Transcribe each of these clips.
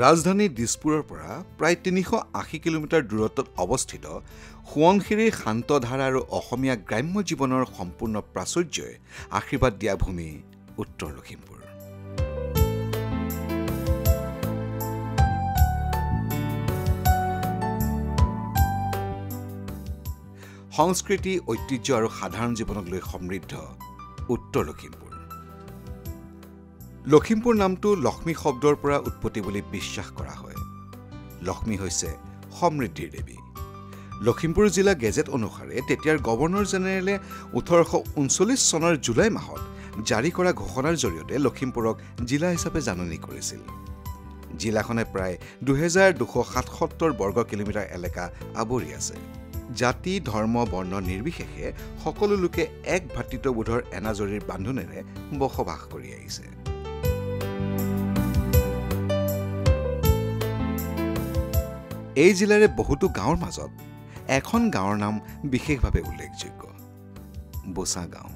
ৰাজধানী দিছপুৰৰ পৰা প্ৰায় ৩৮০ কিলোমিটাৰ দূৰত্বত অৱস্থিত সোৱণশিৰিৰ শান্ত ধাৰা আৰু অসমীয়া গ্ৰাম্য জীৱনৰ সম্পূৰ্ণ প্ৰাচুৰ্যই আশীৰ্বাদ দিয়া ভূমি উত্তৰ লখিমপুৰ। সংস্কৃতি, ঐতিহ্য আৰু সাধাৰণ জীৱনক লৈ সমৃদ্ধ উত্তৰ লখিমপুৰ। লখিমপুৰ নামটো লক্ষ্মী শব্দৰ পৰা উৎপত্তি বুলি বিশ্বাস কৰা হয়। লক্ষ্মী হৈছে সমৃদ্ধিৰ দেৱী। লখিমপুৰ জিলা গেজেট অনুসাৰে তেতিয়াৰ গভৰ্ণৰ জেনেৰেলে 1839 চনৰ জুলাই মাহত জাৰি কৰা ঘোষণাৰ জৰিয়তে লখিমপুৰক জিলা হিচাপে জাননী কৰিছিল। জিলাখনে প্ৰায় 2277 বৰ্গ কিলোমিটাৰ এলেকা আৱৰি আছে। জাতি, ধৰ্ম, বৰ্ণ নিৰ্বিশেষে সকলো লোকে এক ভাতৃত্ববোধৰ এনাজৰীৰ বান্ধোনেৰে বসবাস কৰি আহিছে। এই জিলাৰে বহুতো গাঁৱৰ মাজত এখন গাঁৱৰ নাম বিশেষভাৱে উল্লেখযোগ্য, বোচা গাঁও।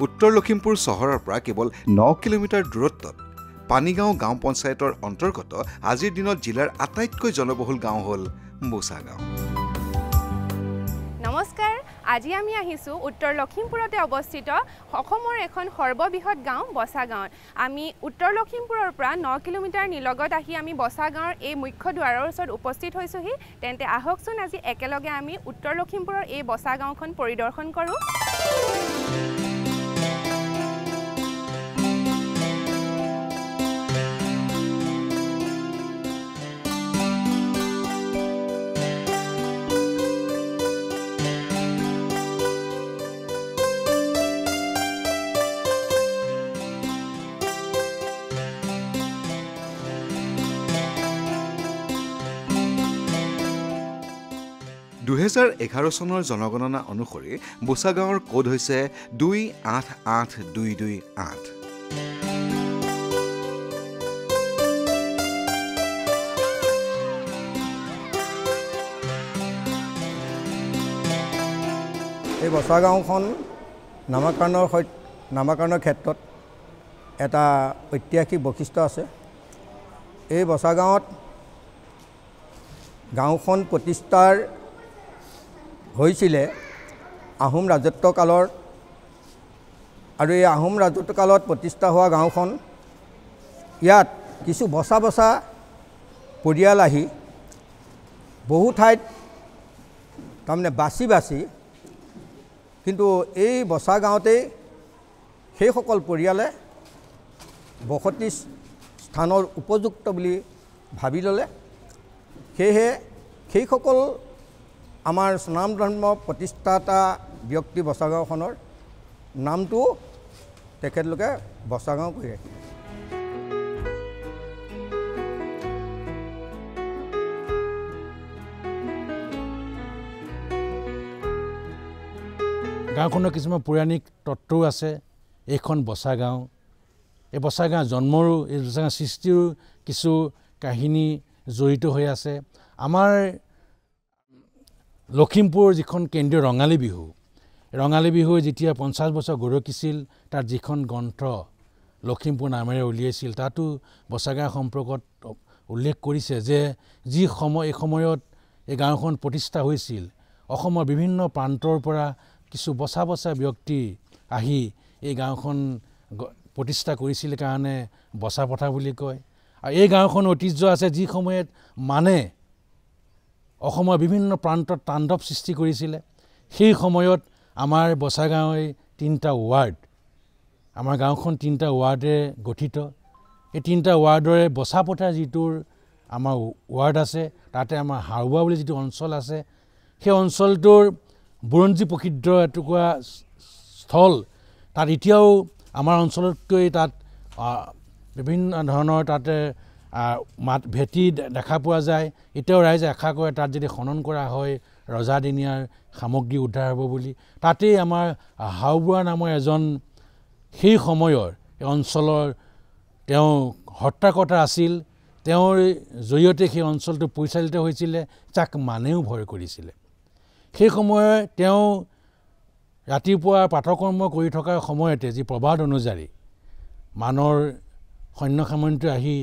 উত্তৰ লখিমপুৰ চহৰৰ পৰা কেৱল 9 কিলোমিটাৰ দূৰত্বত পানীগাঁও গাঁও পঞ্চায়তৰ অন্তৰ্গত আজিৰ দিনত জিলাৰ আটাইতকৈ জনবহুল গাঁও হ'ল বোচা গাঁও। নমস্কাৰ, আজি আমি আহিছোঁ উত্তৰ লখিমপুৰতে অৱস্থিত অসমৰ এখন সৰ্ববৃহৎ গাঁও বচা গাঁৱত। আমি উত্তৰ লখিমপুৰৰ পৰা 9 কিলোমিটাৰ নিলগত আহি আমি বচা গাঁৱৰ এই মুখ্য দুৱাৰৰ ওচৰত উপস্থিত হৈছোঁহি। তেন্তে আহকচোন আজি একেলগে আমি উত্তৰ লখিমপুৰৰ এই বচা গাঁওখন পৰিদৰ্শন কৰোঁ। (2011 চনৰ জনগণনা অনুসৰি বোচা গাঁৱৰ কোড হৈছে 288228। এই বচা গাঁওখন নামকৰণৰ ক্ষেত্ৰত এটা ঐতিহাসিক বৈশিষ্ট্য আছে। এই বচা গাঁওখন প্ৰতিষ্ঠাৰ হৈছিলে আহোম ৰাজত্বকালৰ, আৰু এই আহোম ৰাজত্বকালত প্ৰতিষ্ঠা হোৱা গাঁওখন, ইয়াত কিছু বচা পৰিয়াল আহি বহু ঠাইত তাৰমানে বাছি কিন্তু এই বচা গাঁৱতেই সেইসকল পৰিয়ালে বসতি স্থানৰ উপযুক্ত বুলি ভাবি ল'লে। সেয়েহে সেইসকল আমাৰ স্বনাম ধৰ্ম প্ৰতিষ্ঠাতা ব্যক্তি বচা গাঁওখনৰ নামটো তেখেতলোকে বচা গাঁও কৰি ৰাখিলে। গাঁওখনৰ কিছুমান পৌৰাণিক তত্ত্বও আছে। এইখন বচা গাঁও, এই বচা গাঁও জন্মৰো, এই বচা গাঁও সৃষ্টিৰো কিছু কাহিনী জড়িত হৈ আছে। আমাৰ লখিমপুৰ যিখন কেন্দ্ৰীয় ৰঙালী বিহু যেতিয়া 50 বছৰ গৰকিছিল, তাত যিখন গ্ৰন্থ লখিমপুৰ নামেৰে উলিয়াইছিল, তাতো বচা গাঁও সম্পৰ্কত উল্লেখ কৰিছে যে এই সময়ত এই গাঁওখন প্ৰতিষ্ঠা হৈছিল। অসমৰ বিভিন্ন প্ৰান্তৰ পৰা কিছু বচা ব্যক্তি আহি এই গাঁওখন প্ৰতিষ্ঠা কৰিছিল কাৰণে বচা পথা বুলি কয়। আৰু এই গাঁওখন ঐতিহ্য আছে, যি সময়ত অসমৰ বিভিন্ন প্ৰান্তত তাণ্ডৱ সৃষ্টি কৰিছিলে। সেই সময়ত আমাৰ বচা গাঁৱে 3টা ৱাৰ্ড, আমাৰ গাঁওখন 3টা ৱাৰ্ডে গঠিত। এই 3টা ৱাৰ্ডৰে বচাপথাৰ যিটোৰ আমাৰ ৱাৰ্ড আছে, তাতে আমাৰ হাৰুৱা বুলি যিটো অঞ্চল আছে, সেই অঞ্চলটোৰ বুৰঞ্জী প্ৰসিদ্ধ এটুকুৰা স্থল। তাত এতিয়াও আমাৰ অঞ্চলতকৈ তাত বিভিন্ন ধৰণৰ তাতে ভেটি দেখা পোৱা যায়। এতিয়াও ৰাইজে আশা কৰে তাত যদি খনন কৰা হয় ৰজাদিনীয়াৰ সামগ্ৰী উদ্ধাৰ হ'ব বুলি। তাতেই আমাৰ হাওবুঢ়া নামৰ এজন সেই সময়ৰ এই অঞ্চলৰ তেওঁ হত্যাকৰ্তা আছিল। তেওঁৰ জৰিয়তে সেই অঞ্চলটো পৰিচালিত হৈছিলে, যাক মানুহেও ভয় কৰিছিলে। সেই সময়ত তেওঁ ৰাতিপুৱা প্ৰাতঃকৰ্ম কৰি থকাৰ সময়তে যি প্ৰবাদ অনুযায়ী মানৰ সৈন্য সামন্তই আহি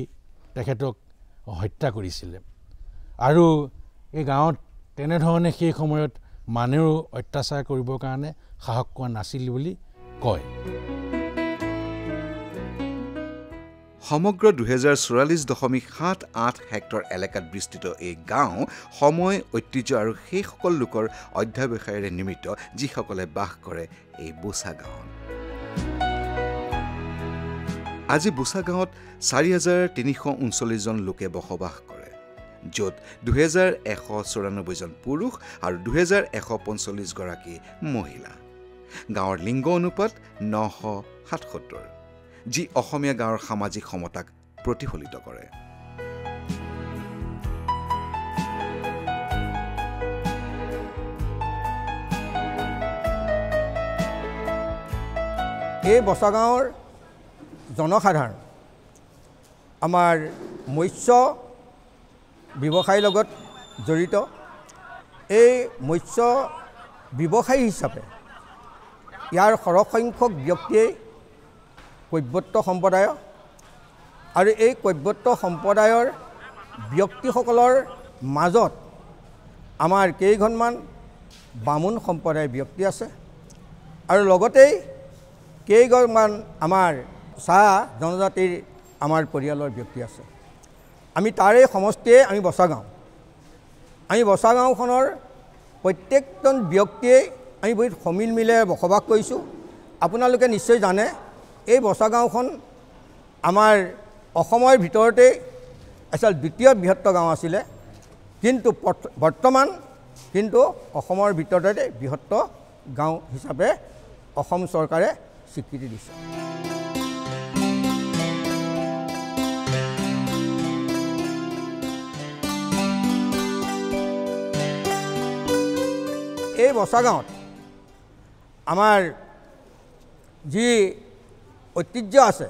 তেখেতক হত্যা কৰিছিলে। আৰু এই গাঁৱত তেনেধৰণে সেই সময়ত মানুহেও অত্যাচাৰ কৰিবৰ কাৰণে সাহস কৰা নাছিল বুলি কয়। সমগ্ৰ 2044.78 হেক্টৰ এলেকাত বিস্তৃত এই গাঁও সময়, ঐতিহ্য আৰু সেইসকল লোকৰ অধ্যাৱসায়েৰে নিৰ্মিত যিসকলে বাস কৰে এই বোচা গাঁৱত। আজি বোচা গাঁৱত 4,339 জন লোকে বসবাস কৰে, য'ত 2,194 জন পুৰুষ আৰু 2,145 গৰাকী মহিলা। গাঁৱৰ লিংগ অনুপাত 977, যি অসমীয়া গাঁৱৰ সামাজিক সমতাক প্ৰতিফলিত কৰে। এই বচা গাঁৱৰ জনসাধাৰণ আমাৰ মৎস্য ব্যৱসায়ৰ লগত জড়িত। এই মৎস্য ব্যৱসায়ী হিচাপে ইয়াৰ সৰহসংখ্যক ব্যক্তিয়ে কৈবৰ্ত সম্প্ৰদায়, আৰু এই কৈবৰ্ত সম্প্ৰদায়ৰ ব্যক্তিসকলৰ মাজত আমাৰ কেইঘৰমান বামুণ সম্প্ৰদায়ৰ ব্যক্তি আছে, আৰু লগতেই কেইঘৰমান আমাৰ চাহ জনজাতিৰ আমাৰ পৰিয়ালৰ ব্যক্তি আছে। আমি তাৰে সমষ্টিয়ে আমি বচা গাঁও। আমি বচা গাঁওখনৰ প্ৰত্যেকজন ব্যক্তিয়ে আমি বহুত সমিল মিলে বসবাস কৰিছোঁ। আপোনালোকে নিশ্চয় জানে এই বচা গাঁওখন আমাৰ অসমৰ ভিতৰতে আচলতে দ্বিতীয় বৃহত্তৰ গাঁও আছিলে, কিন্তু বৰ্তমান কিন্তু অসমৰ ভিতৰতে বৃহত্তৰ গাঁও হিচাপে অসম চৰকাৰে স্বীকৃতি দিছে। এই বচা গাঁৱত আমাৰ যি ঐতিহ্য আছে,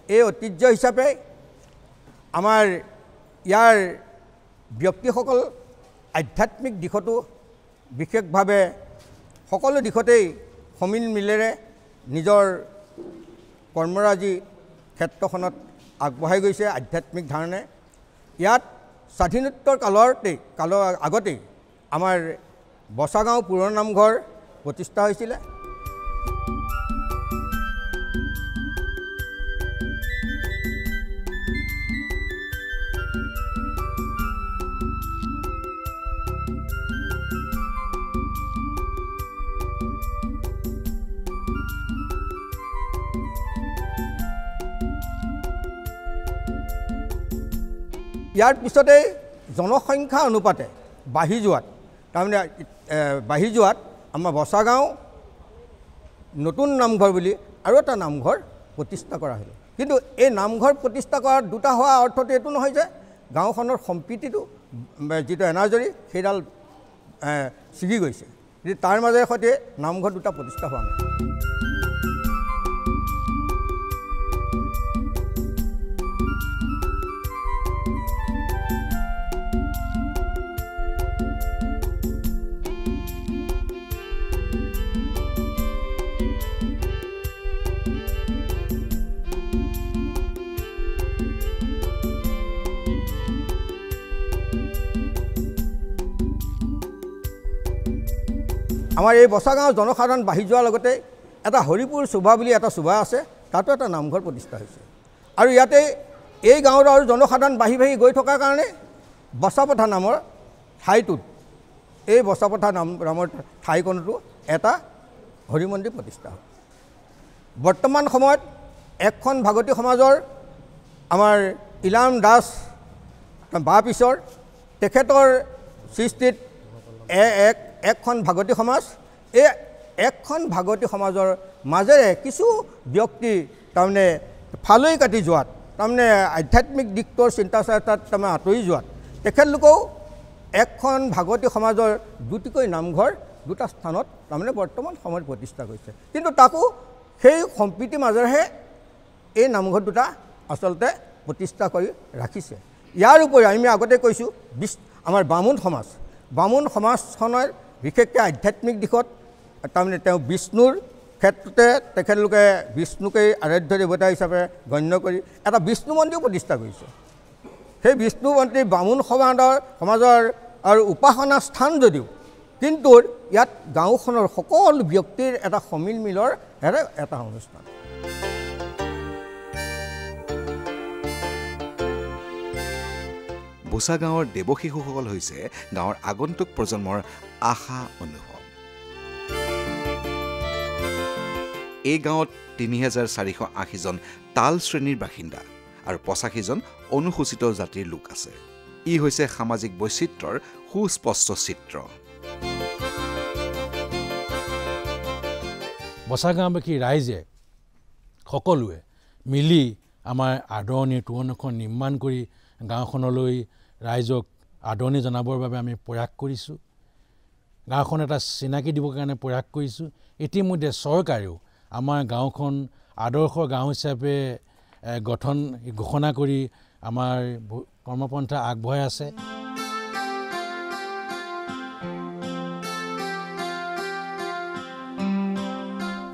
এই ঐতিহ্য হিচাপে আমাৰ ইয়াৰ ব্যক্তিসকল আধ্যাত্মিক দিশতো বিশেষভাৱে সকলো দিশতেই সমিল মিলেৰে নিজৰ কৰ্মৰাজি ক্ষেত্ৰখনত আগবঢ়াই গৈছে আধ্যাত্মিক ধাৰণে। ইয়াত স্বাধীনোত্তৰ কালৰ আগতেই আমাৰ বচা গাঁও পুৰণা নামঘৰ প্ৰতিষ্ঠা হৈছিলে। ইয়াৰ পিছতেই জনসংখ্যা অনুপাতে বাঢ়ি যোৱাত আমাৰ বচা গাঁও নতুন নামঘৰ বুলি আৰু এটা নামঘৰ প্ৰতিষ্ঠা কৰা হ'ল। কিন্তু এই নামঘৰ প্ৰতিষ্ঠা কৰাৰ দুটা হোৱা অৰ্থটো এইটো নহয় যে গাঁওখনৰ সম্প্ৰীতিটো যিটো এনাজৰী সেইডাল ছিগি গৈছে, কিন্তু তাৰ মাজে সৈতে নামঘৰ দুটা প্ৰতিষ্ঠা হোৱা নাই। আমাৰ এই বচা গাঁৱৰ জনসাধাৰণ বাঢ়ি যোৱাৰ লগতে এটা হৰিপুৰ চুবা বুলি এটা চুবা আছে, তাতো এটা নামঘৰ প্ৰতিষ্ঠা হৈছে। আৰু ইয়াতে এই গাঁৱৰ আৰু জনসাধাৰণ বাঢ়ি বাঢ়ি গৈ থকাৰ কাৰণে বচাপথাৰ নামৰ ঠাইটোত এই বছাপথাৰ নামৰ ঠাইকণতো এটা হৰি মন্দিৰ প্ৰতিষ্ঠা হ'ল। বৰ্তমান সময়ত এখন ভাগৱতী সমাজৰ আমাৰ ইলাম দাস বা পিছৰ তেখেতৰ সৃষ্টিত এখন ভাগৱতী সমাজ, এই এখন ভাগৱতী সমাজৰ মাজেৰে কিছু ব্যক্তি তাৰমানে ফালৈ কাটি যোৱাত, তাৰমানে আধ্যাত্মিক দিশটোৰ চিন্তা চৰ্চাত তাৰমানে আঁতৰি যোৱাত তেখেতলোকেও এখন ভাগৱতী সমাজৰ দুটিকৈ নামঘৰ দুটা স্থানত তাৰমানে বৰ্তমান সময়ত প্ৰতিষ্ঠা কৰিছে। কিন্তু তাকো সেই সম্প্ৰীতিৰ মাজেৰেহে এই নামঘৰ দুটা আচলতে প্ৰতিষ্ঠা কৰি ৰাখিছে। ইয়াৰ উপৰি আমি আগতে কৈছোঁ আমাৰ বামুণ সমাজখনৰ বিশেষকৈ আধ্যাত্মিক দিশত তাৰমানে তেওঁ বিষ্ণুৰ ক্ষেত্ৰতে তেখেতলোকে বিষ্ণুকেই আৰাধ্য দেৱতা হিচাপে গণ্য কৰি এটা বিষ্ণু মন্দিৰ প্ৰতিষ্ঠা কৰিছে। সেই বিষ্ণু মন্দিৰ বামুণ সমাজৰ আৰু উপাসনা স্থান যদিও, কিন্তু ইয়াত গাঁওখনৰ সকলো ব্যক্তিৰ এটা সমিল মিলৰ এটা অনুষ্ঠান। বোচা গাঁৱৰ দেৱশিশুসকল হৈছে গাঁৱৰ আগন্তুক প্ৰজন্মৰ আশা অনুভৱ। এই গাঁৱত ৩,৪৮০জন তাল শ্ৰেণীৰ বাসিন্দা আৰু ৮৫জন অনুসূচিত জাতিৰ লোক আছে। ই হৈছে সামাজিক বৈচিত্ৰ্যৰ সুস্পষ্ট চিত্ৰ। বচা গাঁওবাসী ৰাইজে সকলোৱে মিলি আমাৰ আদৰণিৰ তোৰণখন নিৰ্মাণ কৰি গাঁওখনলৈ ৰাইজক আদৰণি জনাবৰ বাবে আমি প্ৰয়াস কৰিছোঁ। গাঁওখন এটা চিনাকি দিবৰ কাৰণে প্ৰয়াস কৰিছোঁ। ইতিমধ্যে চৰকাৰেও আমাৰ গাঁওখন আদৰ্শ গাঁও হিচাপে ঘোষণা কৰি আমাৰ কৰ্মপন্থা আগবঢ়াই আছে।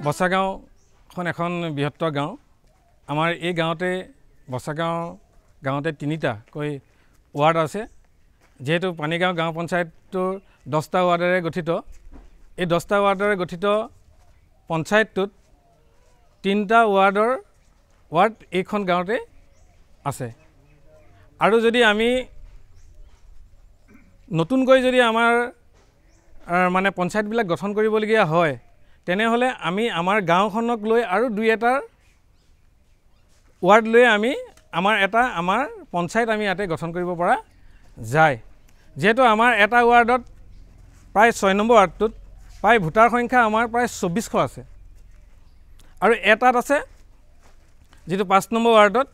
বচা গাঁওখন এখন বৃহত্তৰ গাঁও। আমাৰ এই গাঁৱতে বচা গাঁৱতে 3টাকৈ ৱাৰ্ড আছে। যিহেতু পানীগাঁও গাঁও পঞ্চায়তটোৰ 10টা ৱাৰ্ডেৰে গঠিত, এই 10টা ৱাৰ্ডেৰে গঠিত পঞ্চায়তটোত 3টা ৱাৰ্ড এইখন গাঁৱতে আছে। আৰু যদি আমি নতুনকৈ যদি আমাৰ মানে পঞ্চায়তবিলাক গঠন কৰিবলগীয়া হয়, তেনেহ'লে আমি আমাৰ গাঁওখনক লৈ আৰু 2-এটা ৱাৰ্ড লৈ আমি আমাৰ পঞ্চায়ত আমি ইয়াতে গঠন কৰিব পৰা যায়। যিহেতু আমাৰ এটা ৱাৰ্ডত প্ৰায় 6 নম্বৰ ৱাৰ্ডটোত প্ৰায় ভোটাৰ সংখ্যা আমাৰ প্ৰায় 2400 আছে, আৰু এটাত আছে যিটো 5 নম্বৰ ৱাৰ্ডত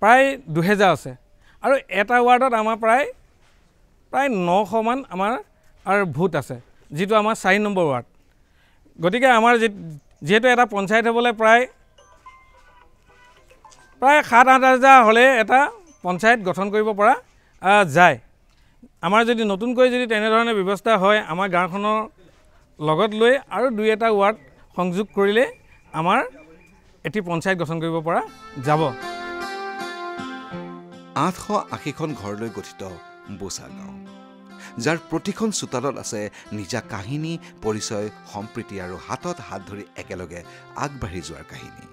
প্ৰায় 2000 আছে, আৰু এটা ৱাৰ্ডত আমাৰ প্ৰায় 900 মান আমাৰ ভোট আছে, যিটো আমাৰ 4 নম্বৰ ৱাৰ্ড। গতিকে আমাৰ যিহেতু এটা পঞ্চায়ত হ'বলৈ প্ৰায় 7-8 হাজাৰ হ'লে এটা পঞ্চায়ত গঠন কৰিব পৰা যায়। আমাৰ যদি নতুনকৈ যদি তেনেধৰণে ব্যৱস্থা হয়, আমাৰ গাঁওখনৰ লগত লৈ আৰু 2-এটা ৱাৰ্ড সংযোগ কৰিলে আমাৰ এটি পঞ্চায়ত গঠন কৰিব পৰা যাব। 880খন ঘৰলৈ গঠিত বোচা গাঁও, যাৰ প্ৰতিখন চোতালত আছে নিজা কাহিনী, পৰিচয়, সম্প্ৰীতি আৰু হাতত হাত ধৰি একেলগে আগবাঢ়ি যোৱাৰ কাহিনী।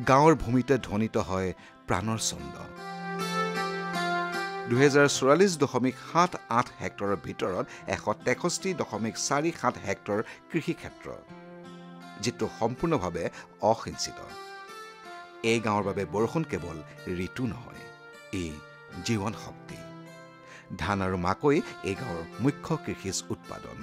গাঁৱৰ ভূমিতে ধ্বনিত হয় প্ৰাণৰ ছন্দ। 2044.78 হেক্টৰৰ ভিতৰত 163.47 হেক্টৰ কৃষিক্ষেত্ৰ, যিটো সম্পূৰ্ণভাৱে অসিঞ্চিত। এই গাঁৱৰ বাবে বৰষুণ কেৱল ঋতু নহয়, ই জীৱন শক্তি। ধান আৰু মাকৈ এই গাঁৱৰ মুখ্য কৃষিজ উৎপাদন।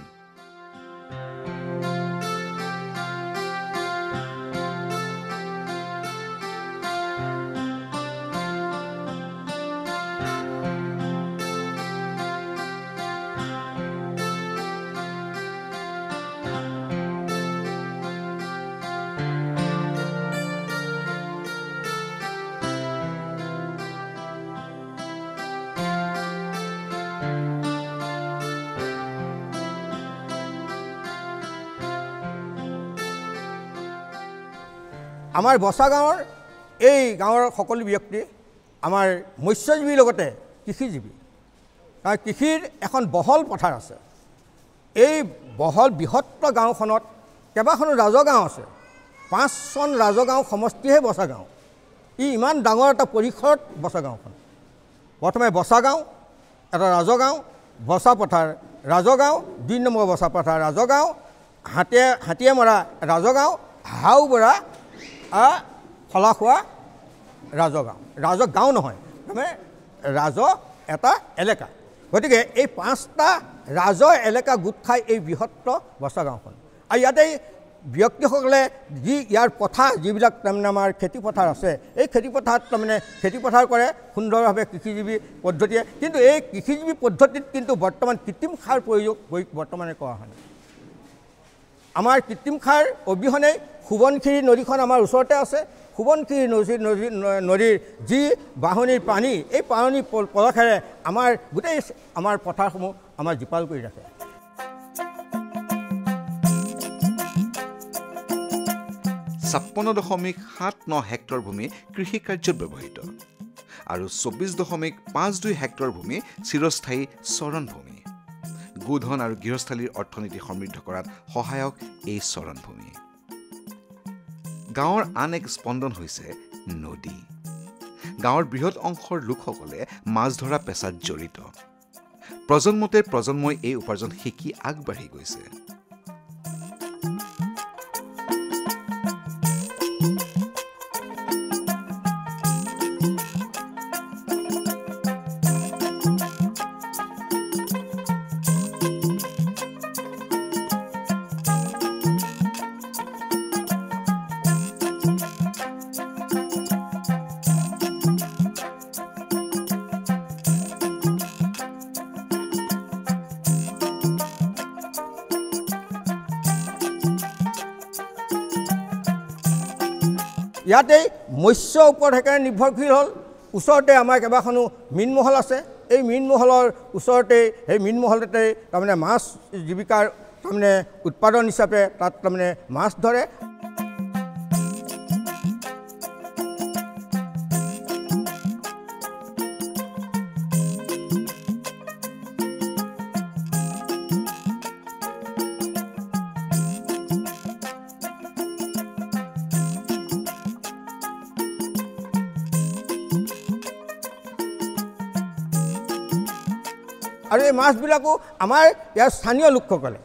আমাৰ বচা গাঁৱৰ এই গাঁৱৰ সকলো ব্যক্তি আমাৰ মৎস্যজীৱীৰ লগতে কৃষিজীৱী। কাৰণ কৃষিৰ এখন বহল পথাৰ আছে। এই বহল বৃহত্তৰ গাঁওখনত কেইবাখনো ৰাজগাঁও আছে। 5খন ৰাজগাঁও সমষ্টিহে বচা গাঁও। ই ইমান ডাঙৰ এটা পৰিসৰত বচা গাঁওখন। প্ৰথমে বচা গাঁও, এটা ৰাজগাঁও, বছাপথাৰ ৰাজগাঁও 2 নম্বৰ বছাপথাৰ ৰাজগাঁও হাতীয়ামৰা ৰাজগাঁও হাওবৰা ফলাখোৱা ৰাজগাঁও নহয় মানে ৰাজ এটা এলেকা গতিকে এই 5টা ৰাজ এলেকা গোট খাই এই বৃহত্ত বছাগাঁওখন আৰু ইয়াতে ব্যক্তিসকলে যি ইয়াৰ পথাৰ যিবিলাক তাৰমানে আমাৰ খেতিপথাৰ আছে এই খেতিপথাৰত তাৰমানে খেতিপথাৰ কৰে সুন্দৰভাৱে কৃষিজীৱী পদ্ধতিয়ে কিন্তু এই কৃষিজীৱী পদ্ধতিত কিন্তু বৰ্তমান কৃত্ৰিম সাৰ প্ৰয়োগ বৰ্তমানে কৰা হয় আমাৰ কৃত্ৰিম সাৰ অবিহনে সোৱণশিৰি নদীখন আমাৰ ওচৰতে আছে সোৱণশিৰি নদীৰ যি বাঢ়নীৰ পানী এই পানী পলসেৰে আমাৰ গোটেই আমাৰ পথাৰসমূহ আমাৰ জীপাল কৰি ৰাখে 56.79 হেক্টৰ ভূমি কৃষি কাৰ্যত ব্যৱহৃত আৰু 24.52 হেক্টৰ ভূমি চিৰস্থায়ী চৰণ ভূমি গোধন আৰু গৃহস্থলীৰ অৰ্থনীতি সমৃদ্ধ কৰাত সহায়ক এই চৰণ ভূমি গাঁৱৰ আন এক স্পন্দন হৈছে নদী গাঁৱৰ বৃহৎ অংশৰ লোকসকলে মাছ ধৰা পেছাত জড়িত প্ৰজন্মতে প্ৰজন্মই এই উপাৰ্জন শিকি আগবাঢ়ি গৈছে ইয়াতে মৎস্য ওপৰত সেইকাৰণে নিৰ্ভৰশীল হ'ল ওচৰতে আমাৰ কেইবাখনো মীনমহল আছে এই মীনমহলৰ ওচৰতে সেই মীনমহলতে তাৰমানে মাছ জীৱিকাৰ তাৰমানে উৎপাদন হিচাপে তাত তাৰমানে মাছ ধৰে আৰু এই মাছবিলাকো আমাৰ ইয়াৰ স্থানীয় লোকসকলে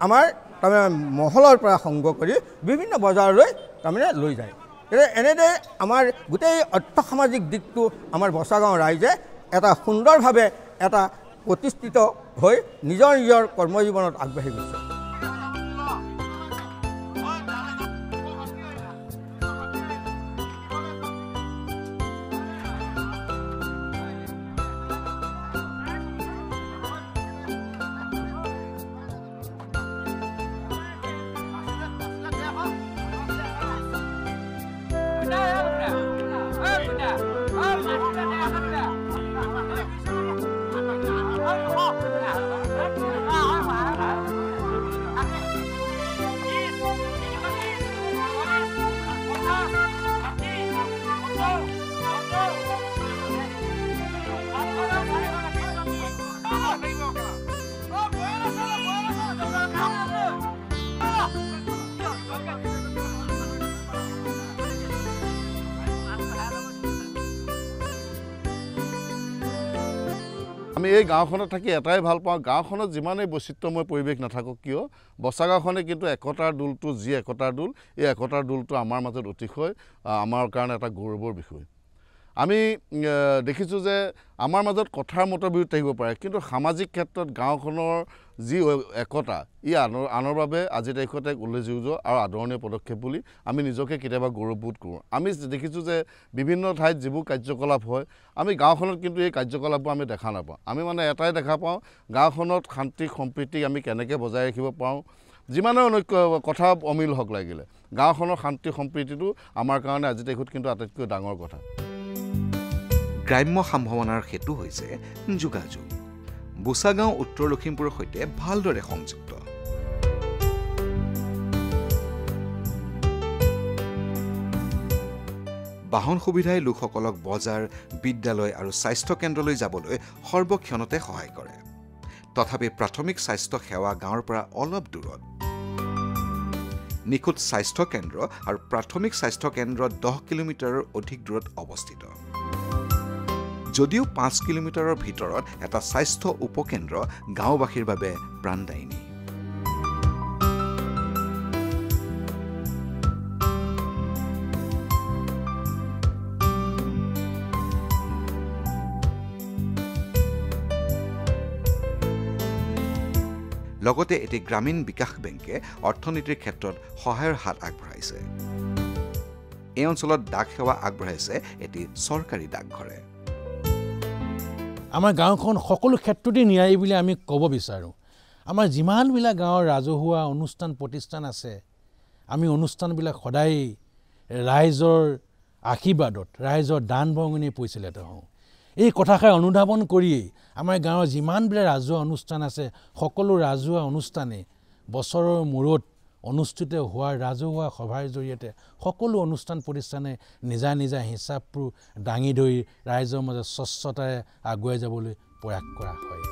আমাৰ তাৰমানে মহলৰ পৰা সংগ্ৰহ কৰি বিভিন্ন বজাৰলৈ তাৰমানে লৈ যায় এনেদৰে আমাৰ গোটেই অৰ্থসামাজিক দিশটো আমাৰ বছাগাঁও ৰাইজে এটা সুন্দৰভাৱে এটা প্ৰতিষ্ঠিত হৈ নিজৰ কৰ্মজীৱনত আগবাঢ়ি গৈছে আমি এই গাঁওখনত থাকি এটাই ভাল পাওঁ গাঁওখনত যিমানেই বৈচিত্ৰ্যময় পৰিৱেশ নাথাকক কিয় বছাগাঁওখনে কিন্তু একতাৰ দোলটো যি একতাৰ দোল এই একতাৰ দোলটো আমাৰ মাজত অতিশয় আমাৰ কাৰণে এটা গৌৰৱৰ বিষয় আমি দেখিছোঁ যে আমাৰ মাজত কথাৰ মতবিৰোধ থাকিব পাৰে কিন্তু সামাজিক ক্ষেত্ৰত গাঁওখনৰ যি একতা ই আনৰ বাবে আজিৰ তাৰিখত এক উল্লেখযোগ্য আৰু আদৰণীয় পদক্ষেপ বুলি আমি নিজকে কেতিয়াবা গৌৰৱবোধ কৰোঁ আমি দেখিছোঁ যে বিভিন্ন ঠাইত যিবোৰ কাৰ্যকলাপ হয় আমি গাঁওখনত কিন্তু এই কাৰ্যকলাপবোৰ আমি দেখা নাপাওঁ আমি মানে এটাই দেখা পাওঁ গাঁওখনত শান্তি সম্প্ৰীতি আমি কেনেকৈ বজাই ৰাখিব পাৰোঁ যিমানে কথা অমিল হওক লাগিলে গাঁওখনৰ শান্তি সম্প্ৰীতিটো আমাৰ কাৰণে আজিৰ তাৰিখত কিন্তু আটাইতকৈ ডাঙৰ কথা গ্ৰাম্য সম্ভাৱনাৰ হেতু হৈছে যোগাযোগ বুছাগাঁও উত্তৰ লখিমপুৰৰ সৈতে ভালদৰে সংযুক্ত বাহন সুবিধাই লোকসকলক বজাৰ বিদ্যালয় আৰু স্বাস্থ্য কেন্দ্ৰলৈ যাবলৈ সৰ্বক্ষণতে সহায় কৰে তথাপি প্ৰাথমিক স্বাস্থ্য সেৱা গাঁৱৰ পৰা অলপ দূৰত নিখুঁত স্বাস্থ্য কেন্দ্ৰ আৰু প্ৰাথমিক স্বাস্থ্য কেন্দ্ৰ 10 কিলোমিটাৰৰ অধিক দূৰত অৱস্থিত যদিও 5 কিলোমিটাৰৰ ভিতৰত এটা স্বাস্থ্য উপকেন্দ্ৰ গাঁওবাসীৰ বাবে প্ৰাণদায়িনী। লগতে এটি গ্ৰামীণ বিকাশ বেংকে অৰ্থনীতিৰ ক্ষেত্ৰত সহায়ৰ হাত আগবঢ়াইছে। এই অঞ্চলত ডাক সেৱা আগবঢ়াইছে এটি চৰকাৰী ডাকঘৰে। আমাৰ গাঁওখন সকলো ক্ষেত্ৰতে ন্যায়ী বুলি আমি ক'ব বিচাৰোঁ। আমাৰ যিমানবিলাক গাঁৱৰ ৰাজহুৱা অনুষ্ঠান প্ৰতিষ্ঠান আছে, আমি অনুষ্ঠানবিলাক সদায় ৰাইজৰ আশীৰ্বাদত, ৰাইজৰ দান বৰঙণি পৰিচালিত হওঁ। এই কথাষাৰ অনুধাৱন কৰিয়েই আমাৰ গাঁৱৰ যিমানবিলাক ৰাজহুৱা অনুষ্ঠান আছে, সকলো ৰাজহুৱা অনুষ্ঠানে বছৰৰ মূৰত অনুষ্ঠিত হোৱা ৰাজহুৱা সভাৰ জৰিয়তে সকলো অনুষ্ঠান প্ৰতিষ্ঠানে নিজা নিজা হিচাপবোৰ দাঙি ধৰি ৰাইজৰ মাজত স্বচ্ছতাৰে আগুৱাই যাবলৈ প্ৰয়াস কৰা হয়।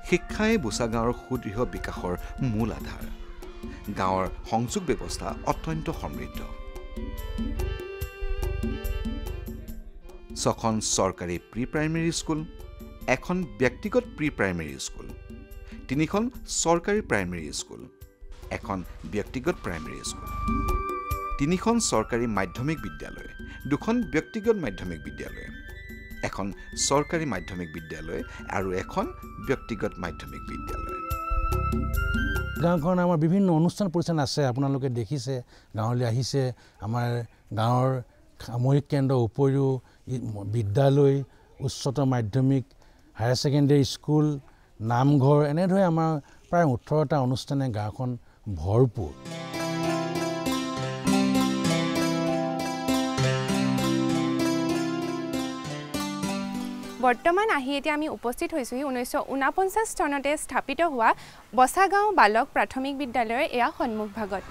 শিক্ষাই বোচা গাঁৱৰ সুদৃঢ় বিকাশৰ মূল আধাৰ। গাঁৱৰ সংযোগ ব্যৱস্থা অত্যন্ত সমৃদ্ধ। 6খন চৰকাৰী প্ৰি প্ৰাইমেৰী স্কুল, 1খন ব্যক্তিগত প্ৰি প্ৰাইমেৰী স্কুল, 3খন চৰকাৰী প্ৰাইমেৰী স্কুল, 1খন ব্যক্তিগত প্ৰাইমেৰী স্কুল, 3খন চৰকাৰী মাধ্যমিক বিদ্যালয়, 2খন ব্যক্তিগত মাধ্যমিক বিদ্যালয়, 1খন চৰকাৰী মাধ্যমিক বিদ্যালয় আৰু 1খন ব্যক্তিগত মাধ্যমিক বিদ্যালয়। গাঁওখন আমাৰ বিভিন্ন অনুষ্ঠান প্ৰতিষ্ঠান আছে, আপোনালোকে দেখিছে, গাঁৱলৈ আহিছে। আমাৰ গাঁৱৰ সামৰিক কেন্দ্ৰৰ উপৰিও বিদ্যালয়, উচ্চতৰ মাধ্যমিক, হায়াৰ ছেকেণ্ডেৰী স্কুল, নামঘৰ, এনেদৰে আমাৰ প্ৰায় 18টা অনুষ্ঠানে গাঁওখন ভৰপূৰ। বৰ্তমান আহি এতিয়া আমি উপস্থিত হৈছোঁহি 1949 চনতে স্থাপিত হোৱা বছাগাঁও বালক প্ৰাথমিক বিদ্যালয়ৰ এয়া সন্মুখভাগত।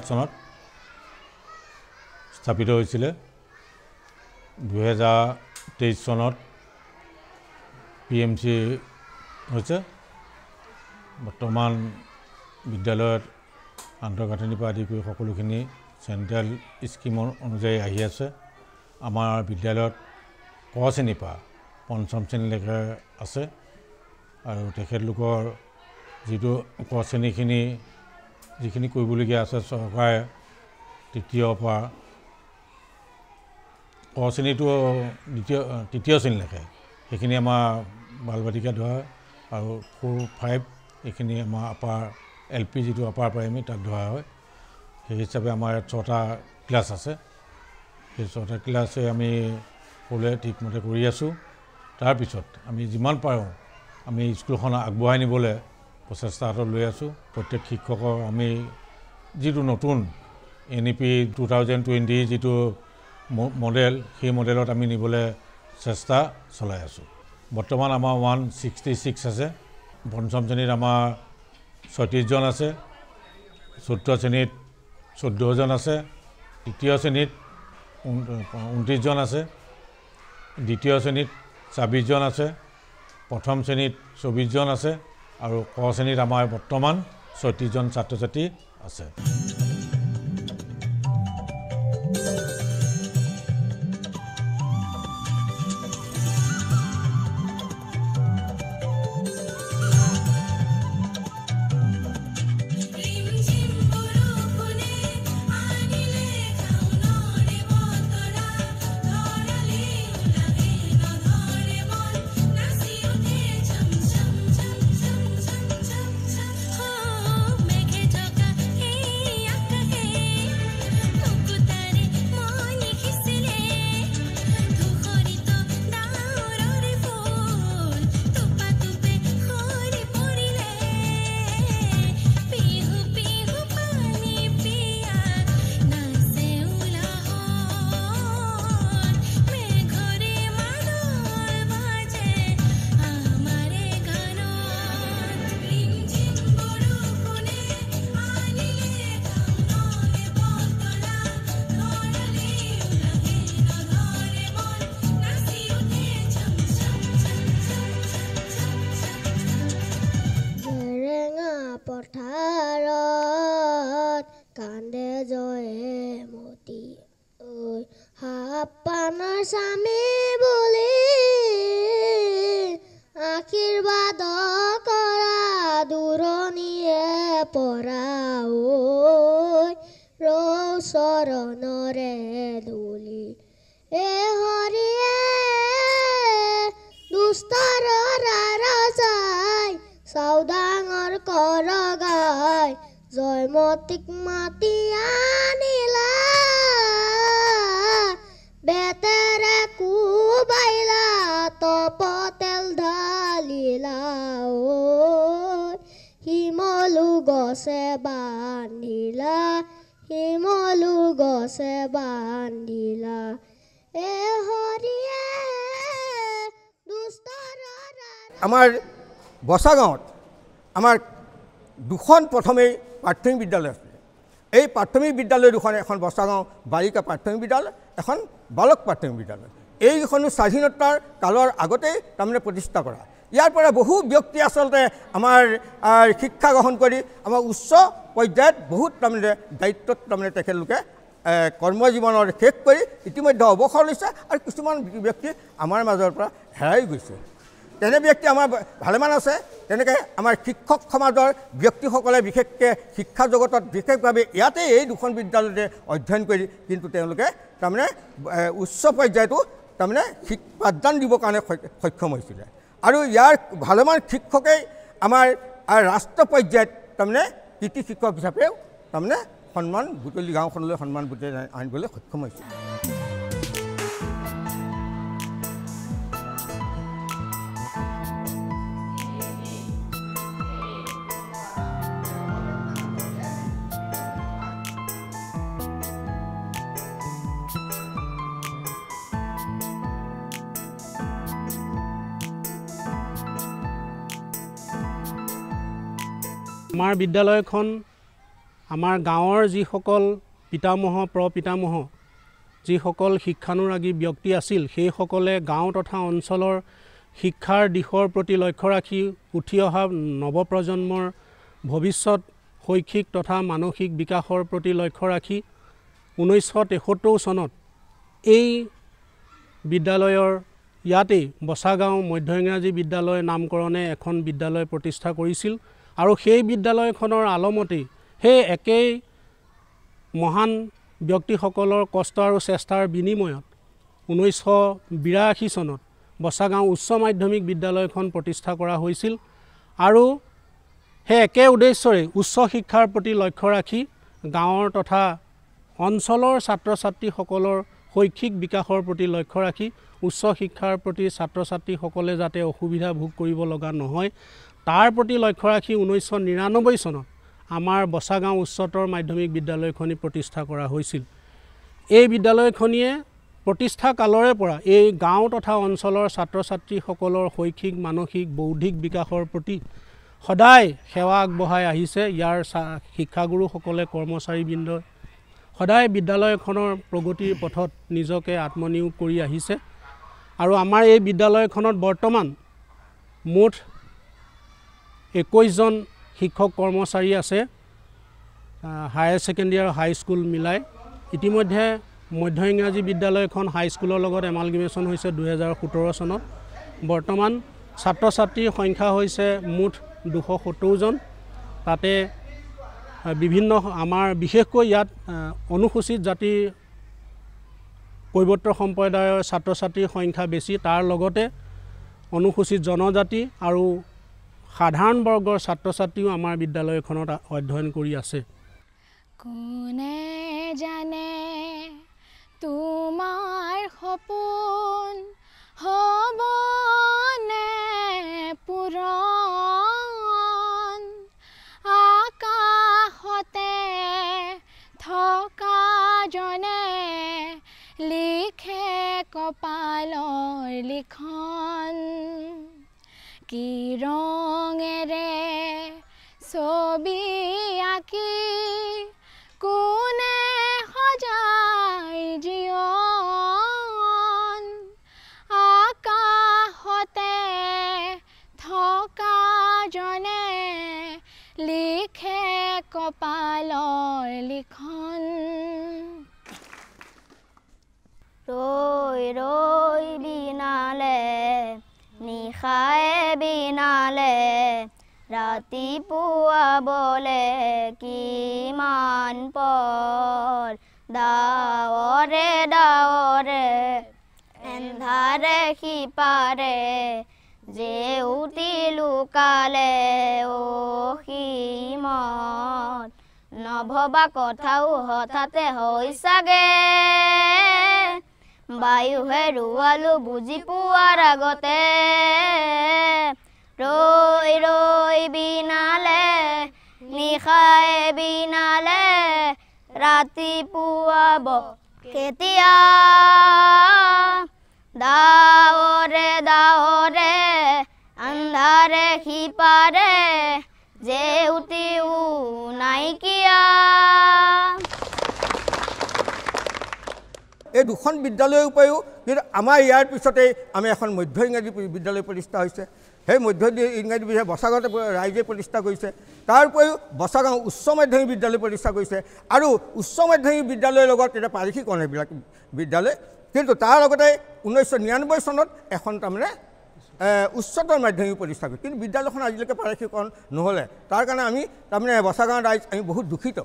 চনত স্থাপিত হৈছিলে। 2023 চনত PMC হৈছে। বৰ্তমান বিদ্যালয়ত আন্তঃগাঁথনিৰ পৰা আদি কৰি সকলোখিনি চেণ্ট্ৰেল স্কিমৰ অনুযায়ী আহি আছে। আমাৰ বিদ্যালয়ত ক শ্ৰেণীৰ পৰা 5ম শ্ৰেণীলৈকে আছে আৰু তেখেতলোকৰ যিটো ক শ্ৰেণীখিনি যিখিনি কৰিবলগীয়া আছে, চৰকাৰে 3ৰ পৰা ক শ্ৰেণীটো তৃতীয় শ্ৰেণীলৈকে সেইখিনি আমাৰ বাল বাটিকা ধৰা আৰু 4, 5 এইখিনি আমাৰ আপাৰ LP যিটো আপাৰ প্ৰাইমেৰী তাত ধৰা হয়। সেই হিচাপে আমাৰ 6টা ক্লাছ আছে। সেই 6টা ক্লাছে আমি সকলোৱে ঠিকমতে কৰি আছোঁ। তাৰপিছত আমি যিমান পাৰোঁ আমি স্কুলখন আগবঢ়াই নিবলৈ প্ৰচেষ্টা হাতত লৈ আছোঁ। প্ৰত্যেক শিক্ষকৰ আমি যিটো নতুন NEP 2020 যিটো মডেল, সেই মডেলত আমি নিবলৈ চেষ্টা চলাই আছোঁ। বৰ্তমান আমাৰ 166 আছে। পঞ্চম শ্ৰেণীত আমাৰ 36 জন আছে, চতুৰ্থ শ্ৰেণীত 14 জন আছে, তৃতীয় শ্ৰেণীত 29 জন আছে, দ্বিতীয় শ্ৰেণীত 26 জন আছে, প্ৰথম শ্ৰেণীত 24 জন আছে আৰু ক শ্ৰেণীত আমাৰ বৰ্তমান 36 জন ছাত্ৰ ছাত্ৰী আছে। পথাৰত কান্দে জয়ে মতি হাপানৰ স্বামী বুলি আশীৰ্বাদ কৰা দূৰণিয়ে পৰা ৰৌ চৰণৰে ধূলি এ হৰিয়ে দুষ্টৰ ৰাজাই চাউদাঙৰ কৰ গাই জয়মতীক মাতি আনিলা বেতেৰে কোবাইলা তপতেল ঢালিলা শিমলু গছে বান্ধিলা শিমলু গছে বান্ধিলা এ হৰিয়ে দুষ্টৰ আমাৰ বচা গাঁৱত আমাৰ দুখন প্ৰথমেই প্ৰাথমিক বিদ্যালয় আছে। এই প্ৰাথমিক বিদ্যালয় দুখন, এখন বচা গাঁও বালিকা প্ৰাথমিক বিদ্যালয়, এখন বালক প্ৰাথমিক বিদ্যালয়। এইখনো স্বাধীনতাৰ কালৰ আগতেই তাৰমানে প্ৰতিষ্ঠা কৰা। ইয়াৰ পৰা বহু ব্যক্তি আচলতে আমাৰ শিক্ষা গ্ৰহণ কৰি আমাৰ উচ্চ পৰ্যায়ত বহুত তাৰমানে দায়িত্বত তাৰমানে তেখেতলোকে কৰ্মজীৱনৰ শেষ কৰি ইতিমধ্যে অৱসৰ লৈছে আৰু কিছুমান ব্যক্তি আমাৰ মাজৰ পৰা হেৰাই গৈছে। তেনে ব্যক্তি আমাৰ ভালেমান আছে। তেনেকৈ আমাৰ শিক্ষক সমাজৰ ব্যক্তিসকলে বিশেষকৈ শিক্ষা জগতত বিশেষভাৱে ইয়াতে এই দুখন বিদ্যালয়তে অধ্যয়ন কৰি কিন্তু তেওঁলোকে তাৰমানে উচ্চ পৰ্যায়তো তাৰমানে পাঠদান দিবৰ কাৰণে সক্ষম হৈছিলে। আৰু ইয়াৰ ভালেমান শিক্ষকেই আমাৰ ৰাষ্ট্ৰ পৰ্যায়ত তাৰমানে কৃতি শিক্ষক হিচাপেও তাৰমানে সন্মান বুটলি গাঁওখনলৈ সন্মান বুটলি আনিবলৈ সক্ষম হৈছে। আমাৰ বিদ্যালয়খন আমাৰ গাঁৱৰ যিসকল পিতামহ প্ৰপিতামহ যিসকল শিক্ষানুৰাগী ব্যক্তি আছিল, সেইসকলে গাঁও তথা অঞ্চলৰ শিক্ষাৰ দিশৰ প্ৰতি লক্ষ্য ৰাখি উঠি অহা নৱপ্ৰজন্মৰ ভৱিষ্যত শৈক্ষিক তথা মানসিক বিকাশৰ প্ৰতি লক্ষ্য ৰাখি 1973 চনত এই বিদ্যালয়ৰ ইয়াতেই বচাগাঁও মধ্য ইংৰাজী বিদ্যালয় নামকৰণে এখন বিদ্যালয় প্ৰতিষ্ঠা কৰিছিল। আৰু সেই বিদ্যালয়খনৰ আলমতেই সেই একেই মহান ব্যক্তিসকলৰ কষ্ট আৰু চেষ্টাৰ বিনিময়ত 1982 চনত বচাগাঁও উচ্চ মাধ্যমিক বিদ্যালয়খন প্ৰতিষ্ঠা কৰা হৈছিল। আৰু সেই একে উদ্দেশ্যৰে উচ্চ শিক্ষাৰ প্ৰতি লক্ষ্য ৰাখি গাঁৱৰ তথা অঞ্চলৰ ছাত্ৰ ছাত্ৰীসকলৰ শৈক্ষিক বিকাশৰ প্ৰতি লক্ষ্য ৰাখি উচ্চ শিক্ষাৰ প্ৰতি ছাত্ৰ ছাত্ৰীসকলে যাতে অসুবিধা ভোগ কৰিব লগা নহয় তাৰ প্ৰতি লক্ষ্য ৰাখি 1999 চনত আমাৰ বছাগাঁও উচ্চতৰ মাধ্যমিক বিদ্যালয়খনি প্ৰতিষ্ঠা কৰা হৈছিল। এই বিদ্যালয়খনিয়ে প্ৰতিষ্ঠা কালৰে পৰা এই গাঁও তথা অঞ্চলৰ ছাত্ৰ ছাত্ৰীসকলৰ শৈক্ষিক মানসিক বৌদ্ধিক বিকাশৰ প্ৰতি সদায় সেৱা আগবঢ়াই আহিছে। ইয়াৰ শিক্ষাগুৰুসকলে কৰ্মচাৰীবৃন্দ সদায় বিদ্যালয়খনৰ প্ৰগতিৰ পথত নিজকে আত্মনিয়োগ কৰি আহিছে আৰু আমাৰ এই বিদ্যালয়খনত বৰ্তমান মুঠ 21জন শিক্ষক কৰ্মচাৰী আছে হায়াৰ ছেকেণ্ডেৰী আৰু হাইস্কুল মিলাই। ইতিমধ্যে মধ্য ইংৰাজী বিদ্যালয়খন হাইস্কুলৰ লগত এমালগেমেশ্যন হৈছে 2017 চনত। বৰ্তমান ছাত্ৰ ছাত্ৰীৰ সংখ্যা হৈছে মুঠ 270জন। তাতে বিভিন্ন আমাৰ বিশেষকৈ ইয়াত অনুসূচিত জাতি কৈৱৰ্ত সম্প্ৰদায়ৰ ছাত্ৰ ছাত্ৰীৰ সংখ্যা বেছি, তাৰ লগতে অনুসূচিত জনজাতি আৰু সাধাৰণ বৰ্গৰ ছাত্ৰ ছাত্ৰীও আমাৰ বিদ্যালয়খনত অধ্যয়ন কৰি আছে। কোনে জানে তোমাৰ সপোন হ'বনে পূৰণ, আকাশতে থকা জনে লিখে কপালৰ লিখন, কি ৰঙেৰে ছবি আঁকি কোনে সজাই জীৱন, আকাশতে থকা জনে লিখে কপালৰ লিখন। ৰৈ ৰৈ বিনালে নিশায়ে বিনালে, ৰাতিপুৱাবলে কিমান পৰ, ডাৱৰে ডাৱৰে এন্ধাৰে সিপাৰে, জেউতি লুকালে অসীমত, নভবা কথাও হঠাতে হৈ চাগে, বায়ু হেৰুৱালো বুজি পোৱাৰ আগতে, ৰৈ ৰৈ বিনালে নিশায়ে বিনালে, ৰাতিপুৱাব কেতিয়া, ডাৱৰে ডাৱৰে আন্ধাৰে সিপাৰে, জেউতিও নাইকিয়া। এই দুখন বিদ্যালয়ৰ উপৰিও কিন্তু আমাৰ ইয়াৰ পিছতেই আমি এখন মধ্য ইংৰাজী বিদ্যালয় প্ৰতিষ্ঠা হৈছে। সেই মধ্য ইংৰাজী বিদ্যালয় বছাগাঁৱতে ৰাইজে প্ৰতিষ্ঠা কৰিছে। তাৰ উপৰিও বছাগাঁও উচ্চ মাধ্যমিক বিদ্যালয় প্ৰতিষ্ঠা কৰিছে আৰু উচ্চ মাধ্যমিক বিদ্যালয়ৰ লগত এতিয়া পাৰিশীকৰণ এইবিলাক বিদ্যালয়। কিন্তু তাৰ লগতে 1999 চনত এখন তাৰমানে উচ্চতৰ মাধ্যমিক প্ৰতিষ্ঠা কৰিছে। কিন্তু বিদ্যালয়খন আজিলৈকে পাৰিশীকৰণ নহ'লে, তাৰ কাৰণে আমি তাৰমানে বছাগাঁৱৰ ৰাইজ আমি বহুত দুখিত।